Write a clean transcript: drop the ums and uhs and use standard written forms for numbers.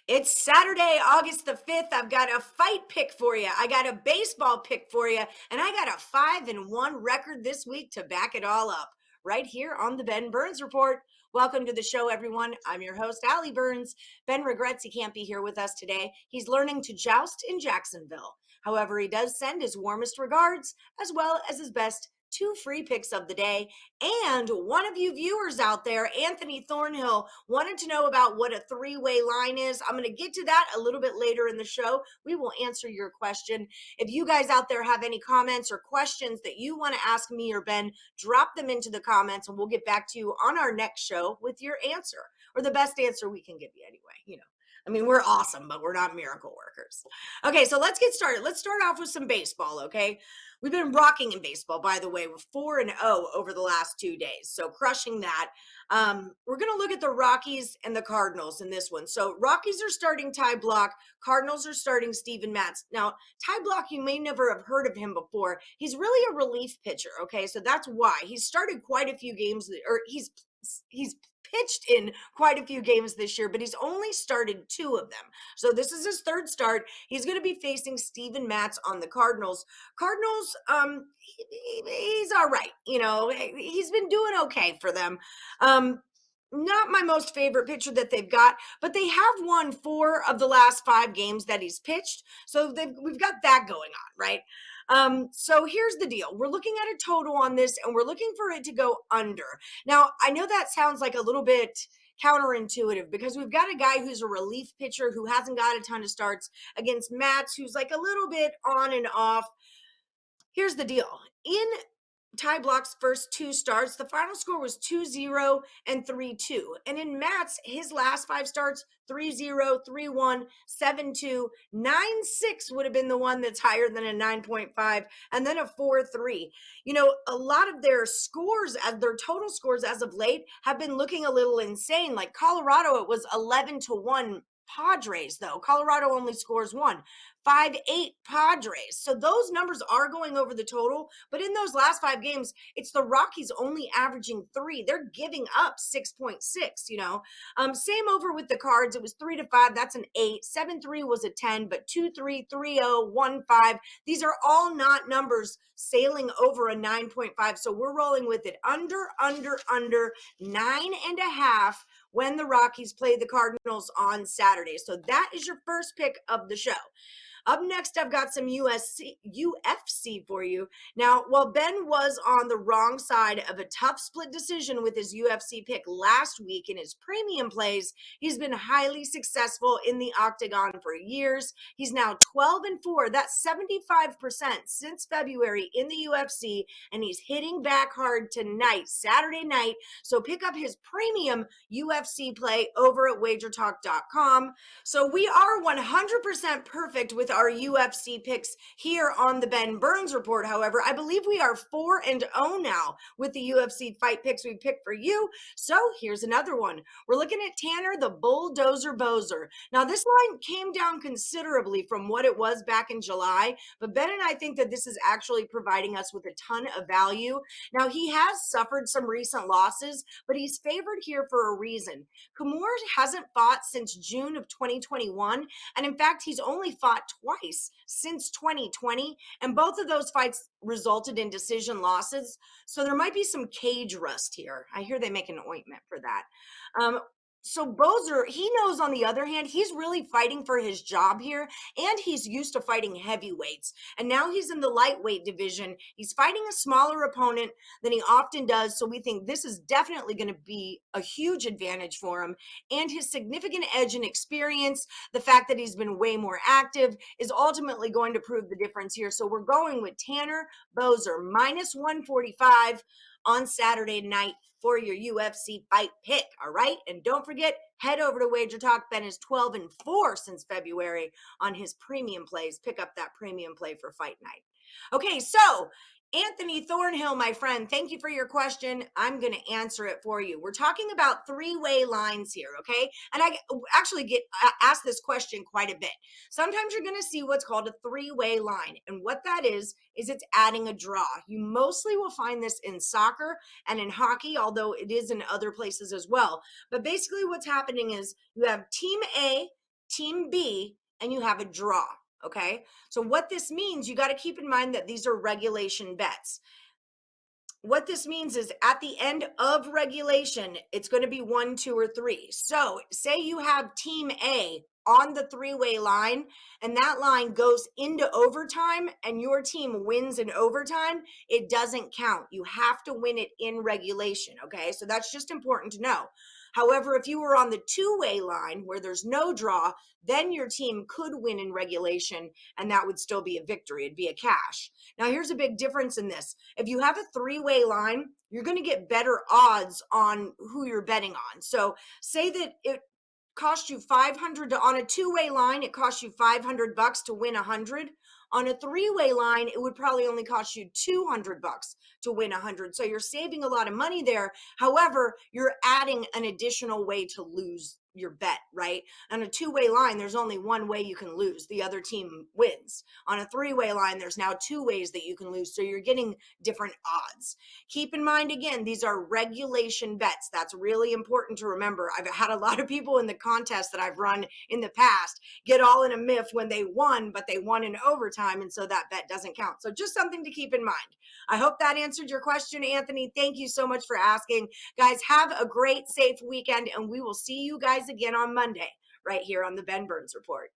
It's Saturday, August the 5th. I've got a fight pick for you. I got a baseball pick for you. And I got a 5-1 record this week to back it all up right here on the Ben Burns Report. Welcome to the show, everyone. I'm your host, Allie Burns. Ben regrets he can't be here with us today. He's learning to joust in Jacksonville. However, he does send his warmest regards as well as his best 2 free picks of the day. And one of you viewers out there, Anthony Thornhill, wanted to know about what a 3-way line is. I'm going to get to that a little bit later in the show. We will answer your question. If you guys out there have any comments or questions that you want to ask me or Ben, drop them into the comments and we'll get back to you on our next show with your answer, or the best answer we can give you anyway. I mean, we're awesome, but we're not miracle workers. Okay, so let's get started. Let's start off with some baseball, okay? We've been rocking in baseball, by the way. We're 4-0 over the last 2 days, so crushing that. We're going to look at the Rockies and the Cardinals in this one. So Rockies are starting Ty Blach. Cardinals are starting Steven Matz. Now, Ty Blach, you may never have heard of him before. He's really a relief pitcher, okay? So that's why. He's started quite a few games, or he's pitched in quite a few games this year, but he's only started 2 of them. So this is his 3rd start. He's going to be facing Steven Matz on the Cardinals. Cardinals, he's all right. He's been doing okay for them. Not my most favorite pitcher that they've got, but they have won 4 of the last 5 games that he's pitched. So we've got that going on, right? So here's the deal. We're looking at a total on this and we're looking for it to go under. Now, I know that sounds like a little bit counterintuitive because we've got a guy who's a relief pitcher who hasn't got a ton of starts against Matz, who's like a little bit on and off. Here's the deal. In Ty Blach's first 2 starts, the final score was 2-0 and 3-2. And in Matt's, his last 5 starts, 3-0, 3-1, 7-2, 9-6 would have been the one that's higher than a 9.5, and then a 4-3. A lot of their scores, as their total scores as of late, have been looking a little insane. Like Colorado, it was 11-1 Padres, though. Colorado only scores 1. 5-8 Padres. So those numbers are going over the total, but in those last 5 games, it's the Rockies only averaging 3. They're giving up 6.6, Same over with the Cards. It was 3-5. That's an 8. 7-3 was a 10, but 2-3, 3-0, 1-5. These are all not numbers sailing over a 9.5. So we're rolling with it under 9.5 when the Rockies play the Cardinals on Saturday. So that is your first pick of the show. Up next, I've got some UFC for you. Now, while Ben was on the wrong side of a tough split decision with his UFC pick last week in his premium plays, he's been highly successful in the octagon for years. He's now 12-4. That's 75% since February in the UFC, and he's hitting back hard tonight, Saturday night. So pick up his premium UFC play over at wagertalk.com. So we are 100% perfect with our UFC picks here on the Ben Burns Report. However, I believe we are 4-0 now with the UFC fight picks we picked for you. So here's another one. We're looking at Tanner the Bulldozer Bozer. Now, this line came down considerably from what it was back in July, but Ben and I think that this is actually providing us with a ton of value. Now, he has suffered some recent losses, but he's favored here for a reason. Kimura hasn't fought since June of 2021, and in fact, he's only fought twice since 2020, and both of those fights resulted in decision losses. So there might be some cage rust here. I hear they make an ointment for that. So Bozer, he knows, on the other hand, he's really fighting for his job here, and he's used to fighting heavyweights. And now he's in the lightweight division. He's fighting a smaller opponent than he often does, so we think this is definitely going to be a huge advantage for him. And his significant edge in experience, the fact that he's been way more active, is ultimately going to prove the difference here. So we're going with Tanner Bozer, minus 145 on Saturday night for your UFC fight pick, all right? And don't forget, head over to Wager Talk. Ben is 12-4 since February on his premium plays. Pick up that premium play for fight night. Okay, so Anthony Thornhill, my friend, thank you for your question. I'm going to answer it for you. We're talking about 3-way lines here, okay? And I actually get asked this question quite a bit. Sometimes you're going to see what's called a 3-way line. And what that is it's adding a draw. You mostly will find this in soccer and in hockey, although it is in other places as well. But basically what's happening is you have Team A, team B and you have a draw. Okay. So what this means, you got to keep in mind that these are regulation bets. What this means is at the end of regulation, it's going to be 1, 2, or 3. So say you have team A on the three-way line and that line goes into overtime and your team wins in overtime, it doesn't count. You have to win it in regulation. Okay. So that's just important to know. However, if you were on the two-way line where there's no draw, then your team could win in regulation and that would still be a victory. It'd be a cash. Now, here's a big difference in this. If you have a three-way line, you're going to get better odds on who you're betting on. So say that it cost you 500 on a two-way line, it costs you $500 to win 100. On a three-way line, it would probably only cost you $200 to win 100. So you're saving a lot of money there. However, you're adding an additional way to lose your bet, right? On a two-way line, there's only one way you can lose. The other team wins. On a three-way line, there's now two ways that you can lose. So you're getting different odds. Keep in mind, again, these are regulation bets. That's really important to remember. I've had a lot of people in the contest that I've run in the past get all in a miff when they won, but they won in overtime. And so that bet doesn't count. So just something to keep in mind. I hope that answered your question, Anthony. Thank you so much for asking. Guys, have a great, safe weekend, and we will see you guys again on Monday right here on the Ben Burns Report.